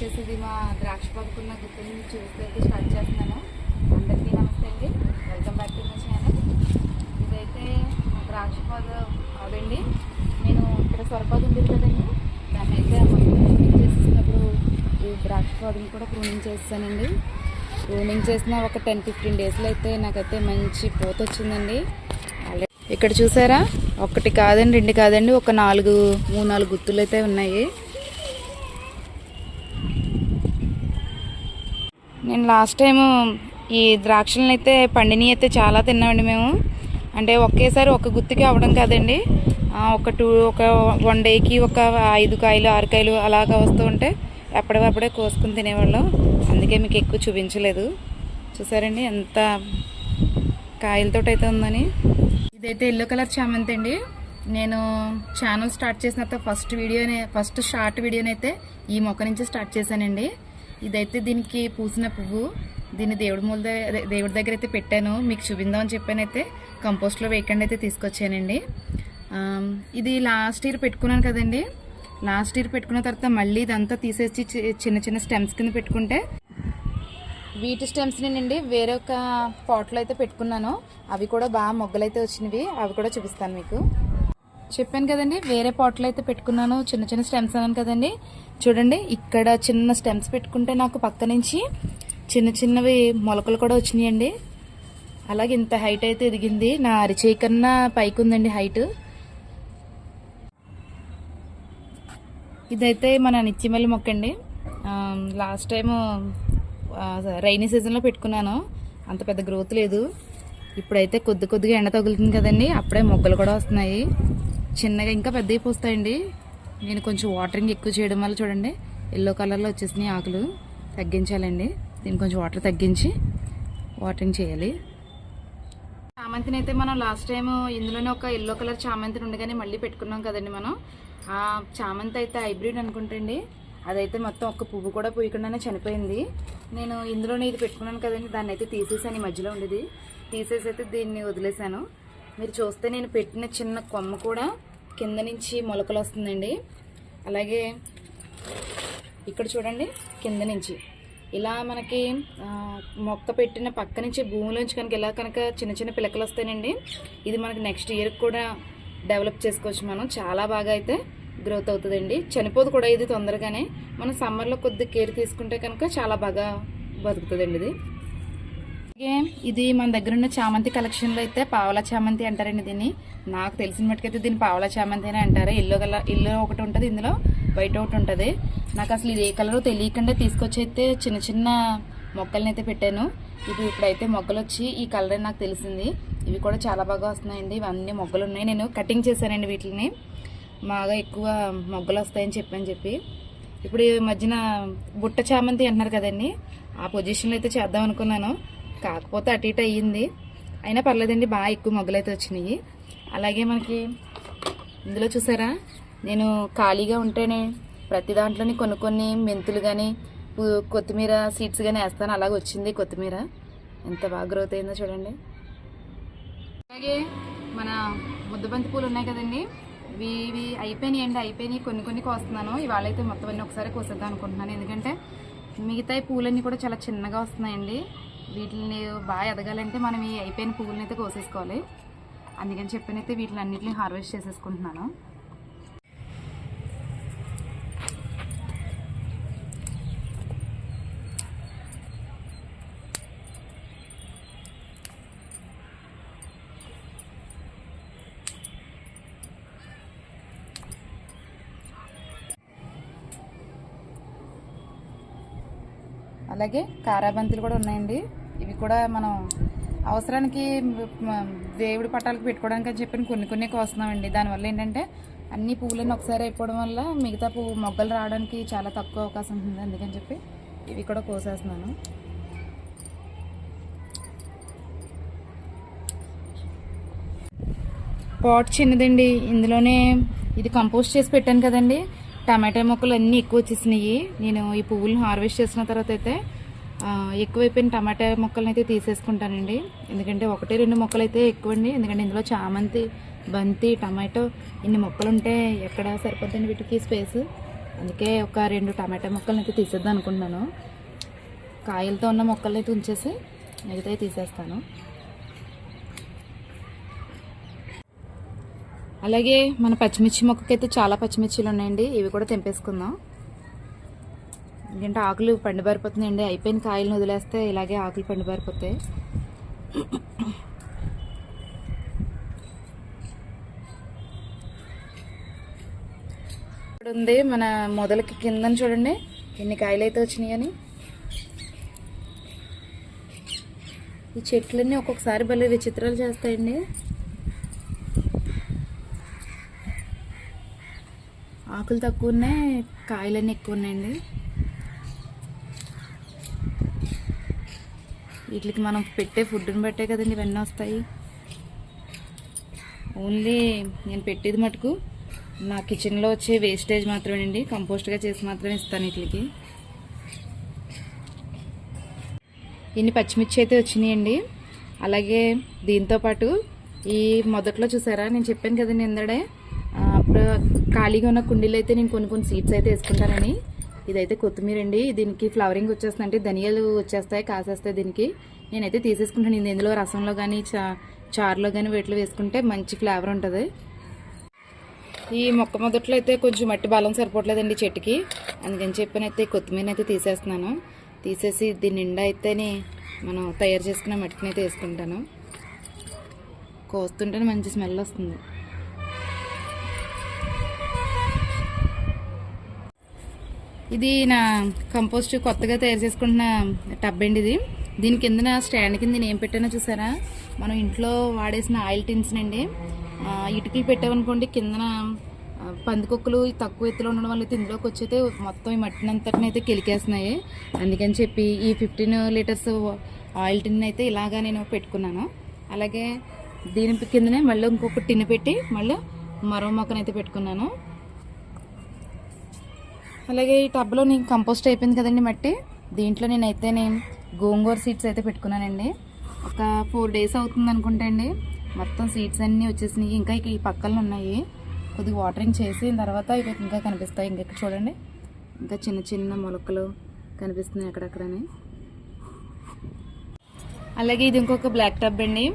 వచ్చేసి ఇది మా ద్రాక్ష పదుకున్న గుర్తుని చూస్తే అయితే స్టార్ట్ చేస్తున్నాను. అందరికీ నమస్తే అండి, welcome back to my channel. ఇదైతే మా ద్రాక్ష పదు అదండి. నేను ఇక్కడ సొరపాదు ఉండేది కదండి, దాన్ని అయితే ప్రూనింగ్ చేసేసినప్పుడు ఈ ద్రాక్ష పదుని కూడా ప్రూనింగ్ చేస్తానండి. ప్రూనింగ్ చేసిన ఒక 10-15 డేస్లో అయితే నాకైతే మంచి పూత వచ్చిందండి. ఇక్కడ చూసారా, ఒకటి కాదండి, 2 కాదండి, ఒక 3-4 గుత్తులు అయితే ఉన్నాయి. నేను లాస్ట్ టైము ఈ ద్రాక్షలను అయితే పండిని అయితే చాలా తిన్నామండి మేము. అంటే ఒకేసారి ఒక గుత్తికి అవ్వడం కాదండి, ఒక 1 డేకి ఒక 5 కాయలు 6 కాయలు అలాగా వస్తూ ఉంటే ఎప్పటికప్పుడే కోసుకుని తినేవాళ్ళం. అందుకే మీకు ఎక్కువ చూపించలేదు. చూసారండి ఎంత కాయలతో అయితే ఉందని. ఇదైతే ఎల్లో కలర్ చామంతి అండి. నేను ఛానల్ స్టార్ట్ చేసిన ఫస్ట్ షార్ట్ వీడియోనైతే ఈ మొక్క నుంచి స్టార్ట్ చేశానండి. ఇదైతే దీనికి పూసిన పువ్వు. దీన్ని దేవుడి దగ్గర అయితే పెట్టాను, మీకు చూపిందామని చెప్పానైతే కంపోస్ట్లో వేయకుండా అయితే తీసుకొచ్చానండి. ఇది లాస్ట్ ఇయర్ పెట్టుకున్నాను కదండి. లాస్ట్ ఇయర్ పెట్టుకున్న తర్వాత మళ్ళీ ఇదంతా తీసేసి చిన్న చిన్న స్టెమ్స్ కింద పెట్టుకుంటే వీటి స్టెమ్స్ని అండి వేరే ఒక పాట్లో అయితే పెట్టుకున్నాను. అవి కూడా బాగా మొగ్గలు అయితే వచ్చినవి, అవి కూడా చూపిస్తాను మీకు. చెప్పాను కదండి, వేరే పాట్లో అయితే పెట్టుకున్నాను, చిన్న చిన్న స్టెమ్స్ అన్నాను కదండి. చూడండి, ఇక్కడ చిన్న స్టెమ్స్ పెట్టుకుంటే నాకు పక్క నుంచి చిన్న చిన్నవి మొలకలు కూడా వచ్చినాయండి. అలాగే ఇంత హైట్ అయితే ఎదిగింది, నా అరిచేయి కన్నా పైకి ఉందండి హైట్. ఇదైతే మన నిత్యమల్లి మొక్క అండి. లాస్ట్ టైము రైనీ సీజన్లో పెట్టుకున్నాను, అంత పెద్ద గ్రోత్ లేదు. ఇప్పుడైతే కొద్దిగా ఎండ తగులుతుంది కదండి, అప్పుడే మొగ్గలు కూడా వస్తున్నాయి. చిన్నగా ఇంకా పెద్దవి పోస్తాయండి. నేను కొంచెం వాటరింగ్ ఎక్కువ చేయడం వల్ల చూడండి ఎల్లో కలర్లో వచ్చేసినాయి ఆకులు. తగ్గించాలండి, దీన్ని కొంచెం వాటర్ తగ్గించి వాటరింగ్ చేయాలి. చామంతిని అయితే మనం లాస్ట్ టైం ఇందులోనే ఒక ఎల్లో కలర్ చామంతిని ఉండగానే మళ్ళీ పెట్టుకున్నాం కదండి మనం. ఆ చామంతి అయితే హైబ్రిడ్ అనుకుంటండి, అదైతే మొత్తం ఒక్క పువ్వు కూడా పూయకుండానే చనిపోయింది. నేను ఇందులోనే ఇది పెట్టుకున్నాను కదండి, దాన్ని అయితే తీసేసాను. ఈ మధ్యలో ఉండేది తీసేసి అయితే దీన్ని వదిలేసాను. మీరు చూస్తే నేను పెట్టిన చిన్న కొమ్మ కూడా కింద నుంచి మొలకలు వస్తుందండి. అలాగే ఇక్కడ చూడండి, కింద నుంచి ఇలా మనకి మొక్క పెట్టిన పక్క నుంచి భూమిలోంచి కనుక ఇలా కనుక చిన్న చిన్న పిలకలు వస్తాయండి. ఇది మనకి నెక్స్ట్ ఇయర్ కూడా డెవలప్ చేసుకోవచ్చు. మనం చాలా బాగా అయితే గ్రోత్ అవుతుందండి, చనిపోదు కూడా ఇది తొందరగానే. మనం సమ్మర్లో కొద్ది కేర్ తీసుకుంటే కనుక చాలా బాగా బతుకుతుందండి ఇది. అలాగే ఇది మన దగ్గర ఉన్న చామంతి కలెక్షన్లో అయితే పావలా చామంతి అంటారండి దీన్ని. నాకు తెలిసిన మట్టుకైతే దీన్ని పావలా చామంతి అని అంటారు. ఎల్లో ఒకటి ఉంటుంది, ఇందులో వైట్ ఒకటి ఉంటుంది. నాకు అసలు ఇది ఏ కలరో తెలియకుండా తీసుకొచ్చి అయితే చిన్న చిన్న మొక్కల్ని అయితే పెట్టాను. ఇప్పుడైతే మొగ్గలు వచ్చి ఈ కలర్ అని నాకు తెలిసింది. ఇవి కూడా చాలా బాగా వస్తున్నాయండి. ఇవన్నీ మొగ్గలు ఉన్నాయి, నేను కటింగ్ చేశానండి వీటిని. బాగా ఎక్కువ మొగ్గలు వస్తాయని చెప్పి ఇప్పుడు ఈ మధ్యన బుట్ట చామంతి అంటున్నారు కదండి, ఆ పొజిషన్లో అయితే చేద్దాం అనుకున్నాను. కాకపోతే అటు ఇటు అయ్యింది, అయినా పర్లేదండి, బాగా ఎక్కువ మొగ్గలు అయితే వచ్చినాయి. అలాగే మనకి ఇందులో చూసారా, నేను ఖాళీగా ఉంటేనే ప్రతి దాంట్లోని కొన్ని మెంతులు కానీ కొత్తిమీర సీడ్స్ కానీ వేస్తాను. అలాగే వచ్చింది కొత్తిమీర, ఎంత బాగా గ్రోత్ అయిందో చూడండి. అలాగే మన ముద్దబంతి పూలు ఉన్నాయి కదండి, ఇవి అయిపోయినాయి. కొన్ని కోస్తున్నాను. ఇవాళ అయితే మొత్తం అన్నీ ఒకసారి కోసేద్దాం అనుకుంటున్నాను, ఎందుకంటే మిగతా పూలన్నీ కూడా చాలా చిన్నగా వస్తున్నాయండి. వీటిని బాగా ఎదగాలంటే మనం ఈ అయిపోయిన పువ్వులను అయితే కోసేసుకోవాలి. అందుకని చెప్పనైతే వీటిని అన్నింటినీ హార్వెస్ట్ చేసేసుకుంటున్నాను. అలాగే కారాబంతులు కూడా ఉన్నాయండి. ఇవి కూడా మనం అవసరానికి దేవుడి పటాలకు పెట్టుకోవడానికి అని చెప్పి కొన్ని కోస్తున్నామండి. దానివల్ల ఏంటంటే అన్ని పువ్వులన్నీ ఒకసారి అయిపోవడం వల్ల మిగతా పువ్వు మొగ్గలు రావడానికి చాలా తక్కువ అవకాశం ఉంటుంది. అందుకని చెప్పి ఇవి కూడా కోసేస్తున్నాను. పాట్ చిన్నదండి, ఇందులోనే ఇది కంపోస్ట్ చేసి పెట్టాను కదండి. టమాటా మొక్కలు అన్నీ ఎక్కువ వచ్చేసినాయి. నేను ఈ పువ్వులను హార్వెస్ట్ చేసిన తర్వాత అయితే ఎక్కువైపోయిన టమాటా మొక్కలను అయితే తీసేసుకుంటానండి. ఎందుకంటే 1-2 మొక్కలు అయితే ఎక్కువండి, ఎందుకంటే ఇందులో చామంతి, బంతి, టమాటో ఇన్ని మొక్కలు ఉంటే ఎక్కడ సరిపోద్దండి వీటికి స్పేస్. అందుకే ఒక 2 టమాటా ముక్కలను అయితే తీసేద్దాం అనుకుంటున్నాను. కాయలతో ఉన్న ముక్కల్ని అయితే ఉంచేసి మిగతాయి తీసేస్తాను. అలాగే మన పచ్చిమిర్చి మొక్కకైతే చాలా పచ్చిమిర్చిలు ఉన్నాయండి, ఇవి కూడా తెంపేసుకుందాం. ఎందుకంటే ఆకులు పండిబారిపోతున్నాయండి, అయిపోయిన కాయలను వదిలేస్తే ఇలాగే ఆకులు పండిబారిపోతాయి. ఇక్కడ ఉంది మన మొదలకి కిందని చూడండి ఎన్ని కాయలు అయితే వచ్చినాయి అని. ఈ చెట్లన్నీ ఒక్కొక్కసారి భలే విచిత్రాలు చేస్తాయండి. ఆకులు తక్కువ ఉన్నాయి, కాయలన్నీ ఎక్కువ ఉన్నాయండి. వీటికి మనం పెట్టే ఫుడ్ని బట్టే కదండి ఇవన్నీ వస్తాయి. ఓన్లీ నేను పెట్టేది మటుకు నా కిచెన్లో వచ్చే వేస్టేజ్ మాత్రమేనండి, కంపోస్ట్గా చేసి మాత్రమే ఇస్తాను వీటికి. ఇన్ని పచ్చిమిర్చి అయితే వచ్చినాయండి. అలాగే దీంతోపాటు ఈ మొదట్లో చూసారా నేను చెప్పాను కదండి ఇందడే, అప్పుడు ఖాళీగా ఉన్న కుండీలు అయితే నేను కొన్ని సీడ్స్ అయితే వేసుకుంటానని. ఇదైతే కొత్తిమీర అండి, దీనికి ఫ్లవరింగ్ వచ్చేస్తుంది, అంటే ధనియాలు వచ్చేస్తాయి, కాసేస్తాయి. దీనికి నేనైతే తీసేసుకుంటాను. ఇందులో రసంలో కానీ చారులో కానీ వీటిలో వేసుకుంటే మంచి ఫ్లేవర్ ఉంటుంది. ఈ మొక్క మొదట్లో అయితే కొంచెం మట్టి బలం సరిపోవట్లేదండి చెట్టుకి, అందుకని చెప్పనైతే కొత్తిమీర అయితే తీసేస్తున్నాను. తీసేసి దీని నిండా అయితేనే మనం తయారు చేసుకున్న మట్టిని అయితే వేసుకుంటాను. కోస్తుంటేనే మంచి స్మెల్ వస్తుంది. ఇది నా కంపోస్ట్ కొత్తగా తయారు చేసుకుంటున్న టబ్ అండి ఇది. దీని కింద స్టాండ్ కింద నేను ఏం పెట్టానో చూసారా, మనం ఇంట్లో వాడేసిన ఆయిల్ టిన్స్ అండి. ఇటుకలు పెట్టామనుకోండి కిందన పందికొక్కులు తక్కువ ఎత్తులో ఉండడం వల్ల అయితే ఇందులోకి వచ్చైతే మొత్తం ఈ మట్టినంతటిని అయితే కెలికేస్తున్నాయి. అందుకని చెప్పి ఈ 15 లీటర్స్ ఆయిల్ టిన్ అయితే ఇలాగా నేను పెట్టుకున్నాను. అలాగే దీని కిందనే మళ్ళీ ఇంకొక టిన్ పెట్టి మళ్ళీ మరో మొక్కనైతే పెట్టుకున్నాను. అలాగే ఈ టబ్లో నేను కంపోస్ట్ అయిపోయింది కదండి మట్టి, దీంట్లో నేను గోంగూర సీడ్స్ అయితే పెట్టుకున్నానండి. ఒక 4 days అవుతుంది అనుకుంటా అండి, మొత్తం సీడ్స్ అన్నీ వచ్చేసినాయి. ఇంకా ఈ పక్కన ఉన్నాయి, కొద్దిగా వాటరింగ్ చేసిన తర్వాత ఇవి ఇంకా కనిపిస్తాయి. ఇక్కడ చూడండి ఇంకా చిన్న చిన్న మొలకలు కనిపిస్తున్నాయి అక్కడక్కడని. అలాగే ఇది ఇంకొక బ్లాక్ టబ్ అండి.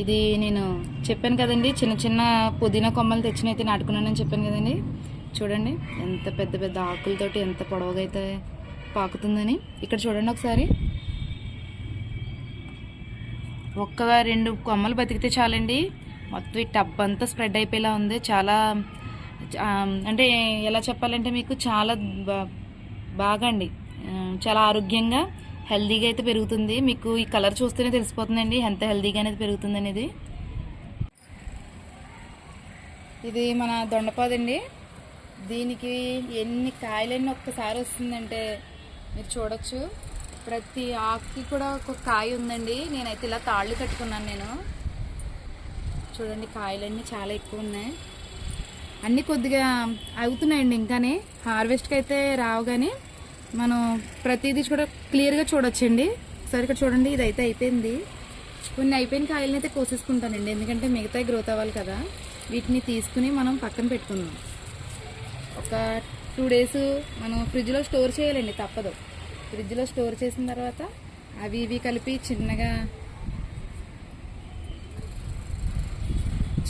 ఇది నేను చెప్పాను కదండి చిన్న చిన్న పుదీనా కొమ్మలు తెచ్చినైతే నాటుకున్నానని చెప్పాను కదండి. చూడండి ఎంత పెద్ద పెద్ద ఆకులతోటి ఎంత పొడవుగా అయితే పాకుతుందని. ఇక్కడ చూడండి ఒకసారి, ఒక్క 2 కొమ్మలు బతికితే చాలండి మొత్తం ఈ టబ్ అంతా స్ప్రెడ్ అయిపోయేలా ఉంది. చాలా అంటే ఎలా చెప్పాలంటే మీకు చాలా బాగా అండి, చాలా ఆరోగ్యంగా హెల్దీగా అయితే పెరుగుతుంది. మీకు ఈ కలర్ చూస్తేనే తెలిసిపోతుందండి ఎంత హెల్దీగా అనేది పెరుగుతుంది అనేది. ఇది మన దొండపాదండి, దీనికి ఎన్ని కాయలన్నీ ఒక్కసారి వస్తుందంటే మీరు చూడొచ్చు. ప్రతి ఆకుకి కూడా ఒక కాయ ఉందండి. నేనైతే ఇలా తాళ్ళు కట్టుకున్నాను నేను. చూడండి కాయలన్నీ చాలా ఎక్కువ ఉన్నాయి, అన్నీ కొద్దిగా అవుతున్నాయండి. ఇంకానే హార్వెస్ట్కి అయితే రావు, కానీ మనం ప్రతిదీ కూడా క్లియర్గా చూడొచ్చండి. ఒకసారి ఇక్కడ చూడండి, ఇది అయితే అయిపోయింది. కొన్ని అయిపోయిన కాయలని అయితే కోసేసుకుంటానండి, ఎందుకంటే మిగతా గ్రోత్ అవ్వాలి కదా. వీటిని తీసుకుని మనం పక్కన పెట్టుకుందాం. ఒక 2 days మనం ఫ్రిడ్జ్లో స్టోర్ చేయాలండి, తప్పదు. ఫ్రిడ్జ్లో స్టోర్ చేసిన తర్వాత అవి ఇవి కలిపి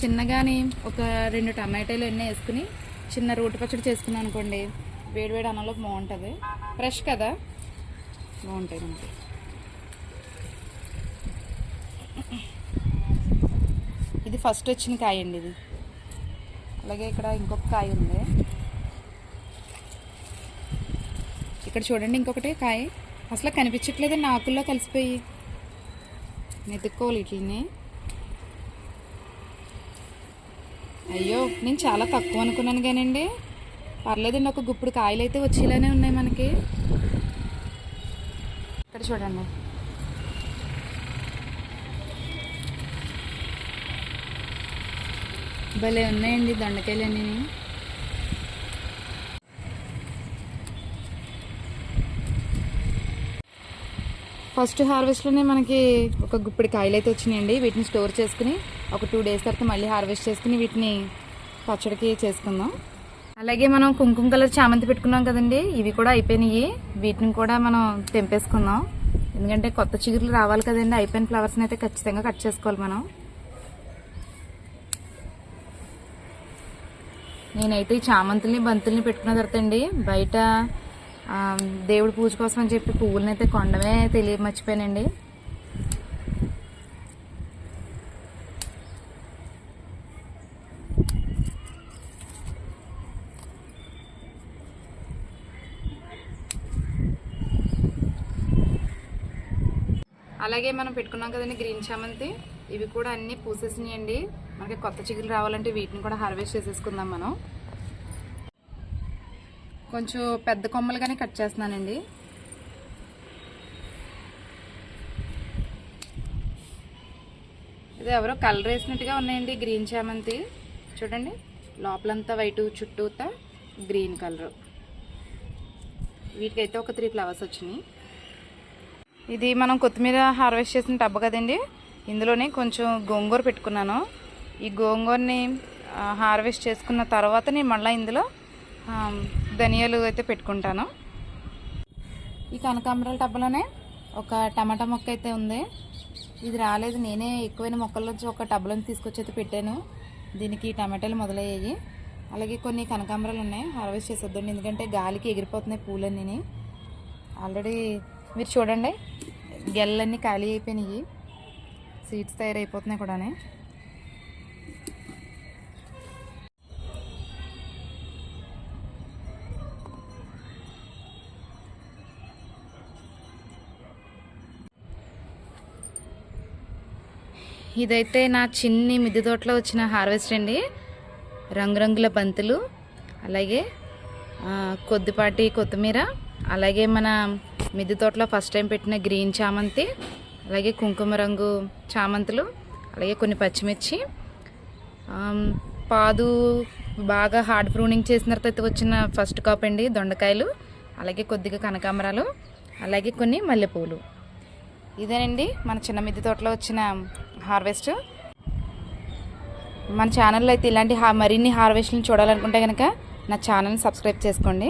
చిన్నగాని ఒక 2 టమాటాలు ఎన్ని వేసుకుని చిన్న రోటి పచ్చడి చేసుకున్నాను అనుకోండి, వేడివేడి అన్నంలో బాగుంటుంది. ఫ్రెష్ కదా, బాగుంటుంది మనకి. ఇది ఫస్ట్ వచ్చిన కాయ అండి ఇది. అలాగే ఇక్కడ ఇంకొక కాయ ఉంది, ఇక్కడ చూడండి ఇంకొకటి కాయ అసలు కనిపించట్లేదండి, ఆకుల్లో కలిసిపోయి. మెతుక్కోవాలి వీటిని. అయ్యో నేను చాలా తక్కువ అనుకున్నాను కానండి, పర్లేదండి. ఒక గుప్పుడు కాయలు అయితే వచ్చేలానే ఉన్నాయి మనకి. ఇక్కడ చూడండి, భలే ఉన్నాయండి దొండకాయలు అన్నీ. ఫస్ట్ హార్వెస్ట్లోనే మనకి ఒక గుప్పిడి కాయలు అయితే వచ్చినాయండి. వీటిని స్టోర్ చేసుకుని ఒక 2 days తర్వాత మళ్ళీ హార్వెస్ట్ చేసుకుని వీటిని పచ్చడికి చేసుకుందాం. అలాగే మనం కుంకుమ కలర్ చామంతి పెట్టుకున్నాం కదండి, ఇవి కూడా అయిపోయినాయి. వీటిని కూడా మనం తెంపేసుకుందాం, ఎందుకంటే కొత్త చిగురులు రావాలి కదండి. అయిపోయిన ఫ్లవర్స్ని అయితే ఖచ్చితంగా కట్ చేసుకోవాలి మనం. నేనైతే ఈ చామంతుల్ని బంతుల్ని పెట్టుకున్న తర్వాత అండి, బయట దేవుడి పూజ కోసం అని చెప్పి పువ్వులని అయితే కొండమే మర్చిపోయానండి. అలాగే మనం పెట్టుకున్నాం కదండి గ్రీన్ చామంతి, ఇవి కూడా అన్నీ పూసేసినాయండి. మనకి కొత్త చిగురు రావాలంటే వీటిని కూడా హార్వెస్ట్ చేసేసుకుందాం మనం. కొంచెం పెద్ద కొమ్మలుగానే కట్ చేస్తున్నానండి. ఇది ఎవరో కలర్ వేసినట్టుగా ఉన్నాయండి గ్రీన్ చామంతి. చూడండి, లోపలంతా వైట్, చుట్టూతా గ్రీన్ కలర్. వీటికైతే ఒక 3 ఫ్లవర్స్ వచ్చినాయి. ఇది మనం కొత్తిమీర హార్వెస్ట్ చేసిన టబ్బు కదండి, ఇందులోనే కొంచెం గోంగూర పెట్టుకున్నాను. ఈ గోంగూరని హార్వెస్ట్ చేసుకున్న తర్వాత నేను మళ్ళీ ఇందులో ధనియాలు అయితే పెట్టుకుంటాను. ఈ కనకాంబరాల టబ్బలోనే ఒక టమాటా మొక్క అయితే ఉంది. ఇది రాలేదు, నేనే ఎక్కువైన మొక్కల్లోంచి ఒక టబ్బలోని తీసుకొచ్చి అయితే పెట్టాను. దీనికి టమాటాలు మొదలయ్యాయి. అలాగే కొన్ని కనకాంబరాలు ఉన్నాయి, హార్వెస్ట్ చేసేద్దండి, ఎందుకంటే గాలికి ఎగిరిపోతున్నాయి పూలన్నీ. ఆల్రెడీ మీరు చూడండి, గెల్లన్నీ ఖాళీ అయిపోయినాయి, సీడ్స్ తయారైపోతున్నాయి కూడా. ఇదైతే నా చిన్ని మిద్దె తోటలో వచ్చిన హార్వెస్ట్ అండి. రంగురంగుల బంతులు, అలాగే కొద్దిపాటి కొత్తిమీర, అలాగే మన మిద్దె తోటలో ఫస్ట్ టైం పెట్టిన గ్రీన్ చామంతి, అలాగే కుంకుమ రంగు చామంతులు, అలాగే కొన్ని పచ్చిమిర్చి, పాదు బాగా హార్డ్ ప్రూనింగ్ చేసిన తర్వాత వచ్చిన ఫస్ట్ కాప్ అండి దొండకాయలు, అలాగే కొద్దిగా కనకాంబరాలు, అలాగే కొన్ని మల్లెపూలు. ఇదేనండి మన చిన్న మిద్దె తోటలో వచ్చిన హార్వెస్ట్. మన ఛానల్లో అయితే ఇలాంటి మరిన్ని హార్వెస్ట్ని చూడాలనుకుంటే కనుక నా ఛానల్ని సబ్స్క్రైబ్ చేసుకోండి.